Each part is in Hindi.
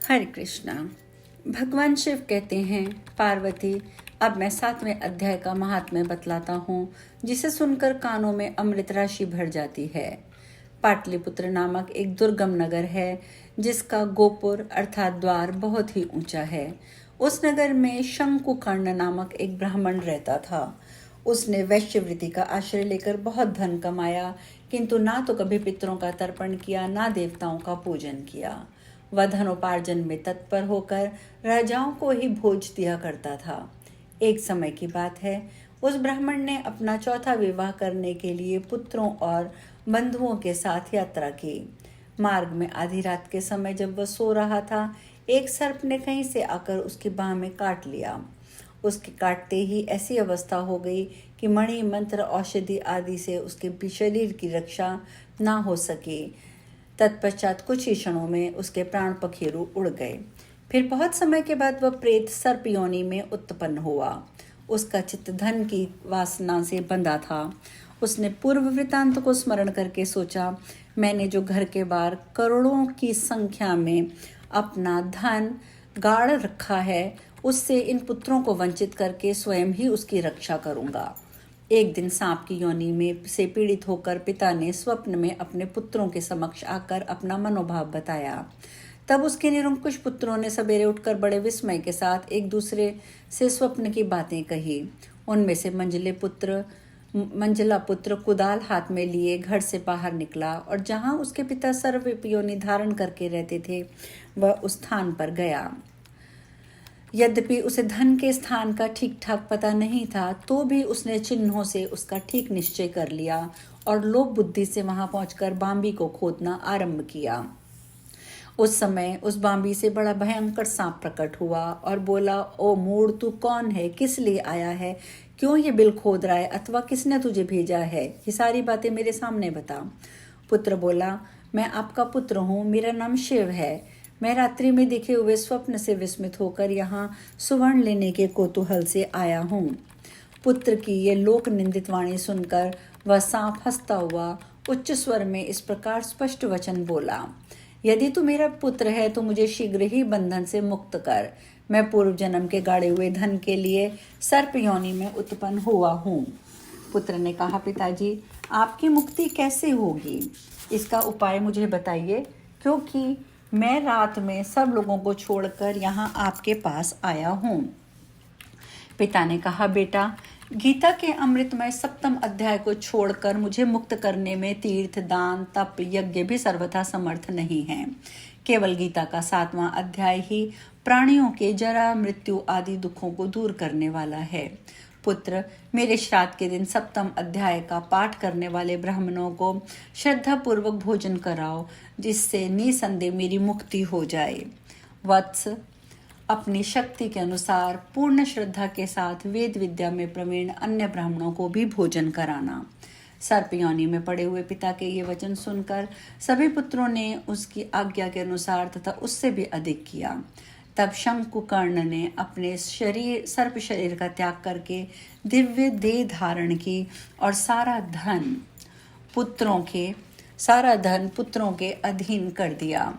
हरे कृष्णा। भगवान शिव कहते हैं, पार्वती अब मैं 7वें अध्याय का महात्म्य बतलाता हूँ, जिसे सुनकर कानों में अमृत राशि भर जाती है। पाटलिपुत्र नामक एक दुर्गम नगर है, जिसका गोपुर अर्थात द्वार बहुत ही ऊंचा है। उस नगर में शंकुकर्ण नामक एक ब्राह्मण रहता था। उसने वैश्यवृत्ति का आश्रय लेकर बहुत धन कमाया, किंतु ना तो कभी पितरों का तर्पण किया, ना देवताओं का पूजन किया। वह धनोपार्जन में तत्पर होकर राजाओं को ही भोज दिया करता था। एक समय की बात है, उस ब्राह्मण ने अपना चौथा विवाह करने के लिए पुत्रों और बंधुओं के साथ यात्रा की। मार्ग में आधी रात के समय जब वह सो रहा था, एक सर्प ने कहीं से आकर उसकी बाह में काट लिया। उसके काटते ही ऐसी अवस्था हो गई कि मणि मंत्र औषधि आदि से उसके शरीर की रक्षा ना हो सकी। तत्पश्चात कुछ ही क्षणों में उसके प्राण पखेरु उड़ गए। फिर बहुत समय के बाद वह प्रेत सर्प योनि में उत्पन्न हुआ। उसका चित्त धन की वासना से बंधा था। उसने पूर्व वृतांत को स्मरण करके सोचा, मैंने जो घर के बाहर करोड़ों की संख्या में अपना धन गाड़ रखा है, उससे इन पुत्रों को वंचित करके स्वयं ही उसकी रक्षा करूंगा। एक दिन सांप की योनि में से पीड़ित होकर पिता ने स्वप्न में अपने पुत्रों के समक्ष आकर अपना मनोभाव बताया। तब उसके निरंकुश पुत्रों ने सवेरे उठकर बड़े विस्मय के साथ एक दूसरे से स्वप्न की बातें कही। उनमें से मंजला पुत्र कुदाल हाथ में लिए घर से बाहर निकला और जहां उसके पिता सर्व योनि धारण करके रहते थे, वह उस स्थान पर गया। यद्यपि उसे धन के स्थान का ठीक ठाक पता नहीं था, तो भी उसने चिन्हों से उसका ठीक निश्चय कर लिया और लोभ बुद्धि से वहां पहुंचकर बांबी को खोदना आरंभ किया। उस समय उस बांबी से बड़ा भयंकर सांप प्रकट हुआ और बोला, ओ मूढ़, तू कौन है, किस लिए आया है, क्यों ये बिल खोद रहा है, अथवा किसने तुझे भेजा है, ये सारी बातें मेरे सामने बता। पुत्र बोला, मैं आपका पुत्र हूँ, मेरा नाम शिव है। मैं रात्रि में देखे हुए स्वप्न से विस्मित होकर यहाँ सुवर्ण लेने के कौतूहल से आया हूँ। पुत्र की ये लोक निंदित वाणी सुनकर वह सांप हंसता हुआ उच्च स्वर में इस प्रकार स्पष्ट वचन बोला, यदि तू मेरा पुत्र है तो मुझे शीघ्र ही बंधन से मुक्त कर। मैं पूर्व जन्म के गाड़े हुए धन के लिए सर्प योनि में उत्पन्न हुआ हूँ। पुत्र ने कहा, पिताजी, आपकी मुक्ति कैसे होगी, इसका उपाय मुझे बताइए, क्योंकि मैं रात में सब लोगों को छोड़कर यहाँ आपके पास आया हूँ। पिता ने कहा, बेटा, गीता के अमृतमय 7वें अध्याय को छोड़कर मुझे मुक्त करने में तीर्थ, दान, तप, यज्ञ भी सर्वथा समर्थ नहीं है। केवल गीता का 7वां अध्याय ही प्राणियों के जरा, मृत्यु आदि दुखों को दूर करने वाला है। पुत्र, मेरे श्राद्ध के दिन 7वें अध्याय का पाठ करने वाले ब्राह्मणों को श्रद्धा पूर्वक भोजन कराओ, जिससे निसंदेह मेरी मुक्ति हो जाए। वत्स, अपनी शक्ति के अनुसार पूर्ण श्रद्धा के साथ वेद विद्या में प्रवीण अन्य ब्राह्मणों को भी भोजन कराना। सर्प योनि में पड़े हुए पिता के ये वचन सुनकर सभी पुत्रों ने उसकी आज्ञा के अनुसार तथा उससे भी अधिक किया। तब शंकुकर्ण ने अपने सर्प शरीर का त्याग करके दिव्य देह धारण की और सारा धन पुत्रों के अधीन कर दिया।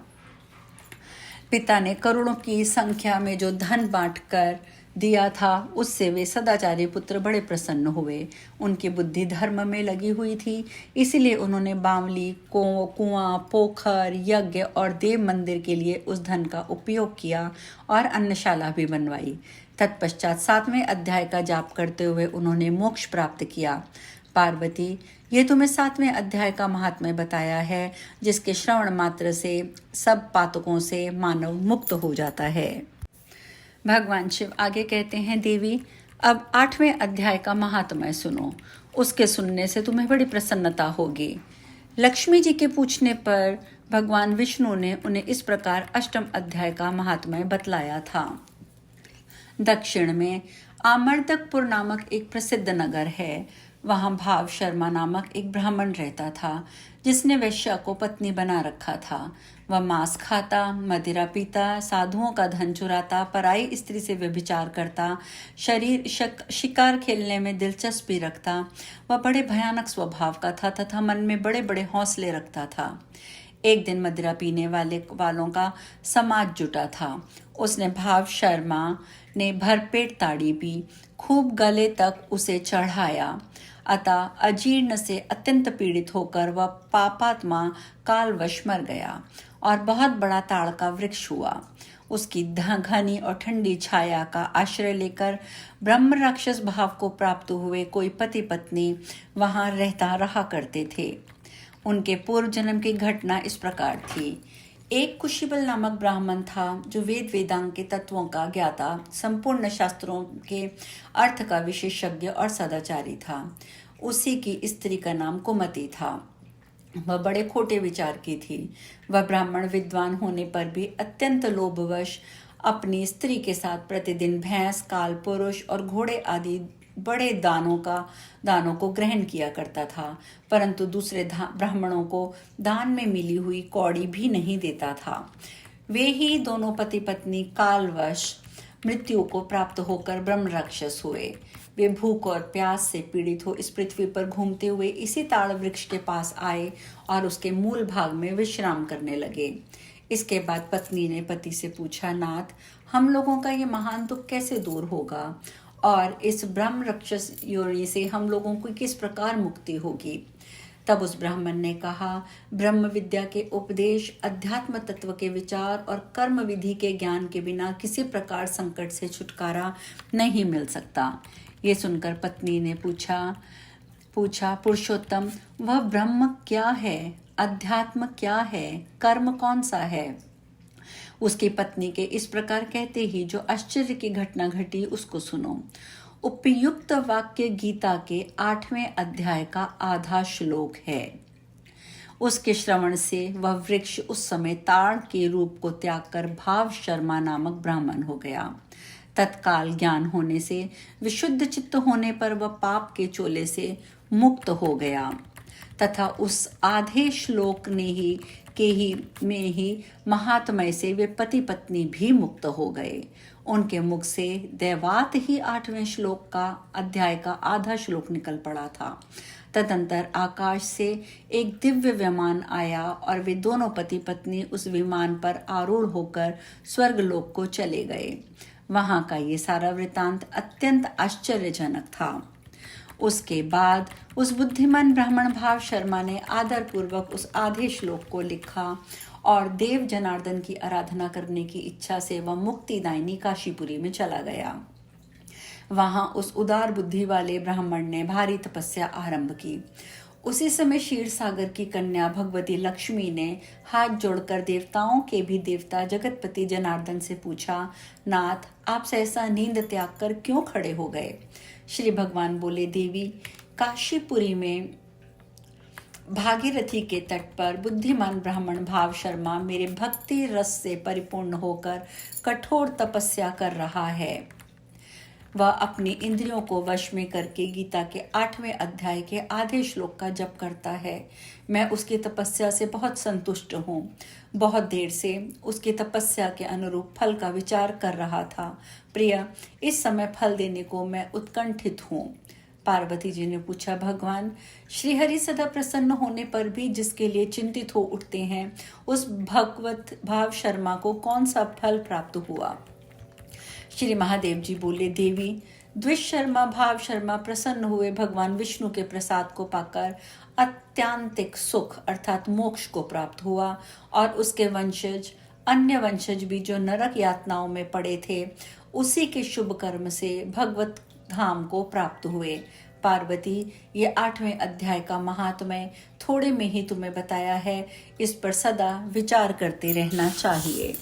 पिता ने करोड़ों की संख्या में जो धन बांट कर दिया था, उससे वे सदाचारी पुत्र बड़े प्रसन्न हुए। उनकी बुद्धि धर्म में लगी हुई थी, इसलिए उन्होंने बावली, कुआं, पोखर, यज्ञ और देव मंदिर के लिए उस धन का उपयोग किया और अन्नशाला भी बनवाई। तत्पश्चात 7वें अध्याय का जाप करते हुए उन्होंने मोक्ष प्राप्त किया। पार्वती, ये तुम्हें 7वें अध्याय का महात्म्य बताया है, जिसके श्रवण मात्र से सब पातकों से मानव मुक्त हो जाता है। भगवान शिव आगे कहते हैं, देवी, अब 8वें अध्याय का महात्म्य सुनो। उसके सुनने से तुम्हें बड़ी प्रसन्नता होगी। लक्ष्मी जी के पूछने पर भगवान विष्णु ने उन्हें इस प्रकार 8वें अध्याय का महात्म्य बतलाया था। दक्षिण में आमर्दकपुर नामक एक प्रसिद्ध नगर है। वहां भाव शर्मा नामक एक ब्राह्मण रहता था, जिसने वैश्या को पत्नी बना रखा था। वह मांस खाता, मदिरा पीता, साधुओं का धन चुराता, पराई स्त्री से व्यभिचार करता, शिकार खेलने में दिलचस्पी रखता। वह बड़े भयानक स्वभाव का था तथा मन में बड़े बड़े हौसले रखता था। एक दिन मदिरा पीने वालों का समाज जुटा था। उसने भाव शर्मा ने भरपेट ताड़ी पी, खूब गले तक उसे चढ़ाया। अतः अजीर्ण से अत्यंत पीड़ित होकर वह पापात्मा कालवश मर गया और बहुत बड़ा ताड़ का वृक्ष हुआ। उसकी घनी और ठंडी छाया का आश्रय लेकर ब्रह्म राक्षस भाव को प्राप्त हुए कोई पति पत्नी वहां रहा करते थे। उनके पूर्व जन्म की घटना इस प्रकार थी। एक कुशिबल नामक ब्राह्मण था जो वेद वेदांग के तत्वों का ज्ञाता, संपूर्ण शास्त्रों के अर्थ का विशेषज्ञ और सदाचारी था। उसी की स्त्री का नाम कुमति था। वह बड़े खोटे विचार की थी। वह ब्राह्मण विद्वान होने पर भी अत्यंत लोभवश अपनी स्त्री के साथ प्रतिदिन भैंस, काल, पुरुष और घोड़े आदि बड़े दानों को ग्रहण किया करता था, परंतु दूसरे ब्राह्मणों को दान में मिली हुई कौड़ी भी नहीं देता था। वे ही दोनों पति पत्नी कालवश मृत्यु को प्राप्त होकर ब्रह्म राक्षस हुए। वे भूख और प्यास से पीड़ित हो इस पृथ्वी पर घूमते हुए इसी ताड़ वृक्ष के पास आए और उसके मूल भाग में विश्राम करने लगे। इसके बाद पत्नी ने पति से पूछा, नाथ, हम लोगों का ये महान दुख कैसे दूर होगा और इस ब्रह्म राक्षस योनि से हम लोगों को किस प्रकार मुक्ति होगी? तब उस ब्राह्मण ने कहा, ब्रह्म विद्या के उपदेश, अध्यात्म तत्व के विचार और कर्म विधि के ज्ञान के बिना किसी प्रकार संकट से छुटकारा नहीं मिल सकता। ये सुनकर पत्नी ने पूछा, पुरुषोत्तम, वह ब्रह्म क्या है? अध्यात्म क्या है? कर्म कौन सा है? उसकी पत्नी के इस प्रकार कहते ही जो आश्चर्य की घटना घटी उसको सुनो। उपयुक्त वाक्य गीता के 8वें अध्याय का आधा श्लोक है। उसके श्रवण से वह वृक्ष उस समय ताड़ के रूप को त्याग कर भाव शर्मा नामक ब्राह्मण हो गया। तत्काल ज्ञान होने से विशुद्ध चित्त होने पर वह पाप के चोले से मुक्त हो गया तथा उस आधे श्लोक में ही महात्मय से वे पति पत्नी भी मुक्त हो गए। उनके मुख से दैवात ही 8वें श्लोक का अध्याय का आधा श्लोक निकल पड़ा था। तदंतर आकाश से एक दिव्य विमान आया और वे दोनों पति पत्नी उस विमान पर आरूढ़ होकर स्वर्गलोक को चले गए। वहां का ये सारा वृतांत अत्यंत आश्चर्यजनक था। उसके बाद उस बुद्धिमान ब्राह्मण भाव शर्मा ने आदर पूर्वक उस आधे श्लोक को लिखा और देव जनार्दन की आराधना करने की इच्छा से वह मुक्तिदायिनी काशीपुरी में चला गया। वहां उस उदार बुद्धि वाले ब्राह्मण ने भारी तपस्या आरंभ की। उसी समय क्षीर सागर की कन्या भगवती लक्ष्मी ने हाथ जोड़कर देवताओं के भी देवता जगतपति जनार्दन से पूछा, नाथ, आप सहसा नींद त्याग कर क्यों खड़े हो गए? श्री भगवान बोले, देवी, काशीपुरी में भागीरथी के तट पर बुद्धिमान ब्राह्मण भाव शर्मा मेरे भक्ति रस से परिपूर्ण होकर कठोर तपस्या कर रहा है। वह अपनी इंद्रियों को वश में करके गीता के 8वें अध्याय के आधे श्लोक का जप करता है। मैं उसकी तपस्या से बहुत संतुष्ट हूँ। बहुत देर से उसकी तपस्या के अनुरूप फल का विचार कर रहा था। प्रिय, इस समय फल देने को मैं उत्कंठित हूँ। पार्वती जी ने पूछा, भगवान, श्रीहरि सदा प्रसन्न होने पर भी जिसके लिए चिंतित हो उठते हैं, उस भगवत भाव शर्मा को कौन सा फल प्राप्त हुआ? श्री महादेव जी बोले, देवी, द्विशर्मा भाव शर्मा प्रसन्न हुए भगवान विष्णु के प्रसाद को पाकर अत्यांतिक सुख अर्थात मोक्ष को प्राप्त हुआ और उसके वंशज, अन्य वंशज भी जो नरक यातनाओं में पड़े थे, उसी के शुभ कर्म से भगवत धाम को प्राप्त हुए। पार्वती, ये 8वें अध्याय का महात्म्य थोड़े में ही तुम्हें बताया है, इस पर सदा विचार करते रहना चाहिए।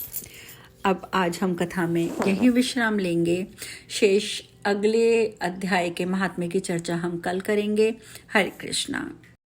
अब आज हम कथा में यही विश्राम लेंगे। शेष अगले अध्याय के महात्म्य की चर्चा हम कल करेंगे। हरे कृष्णा।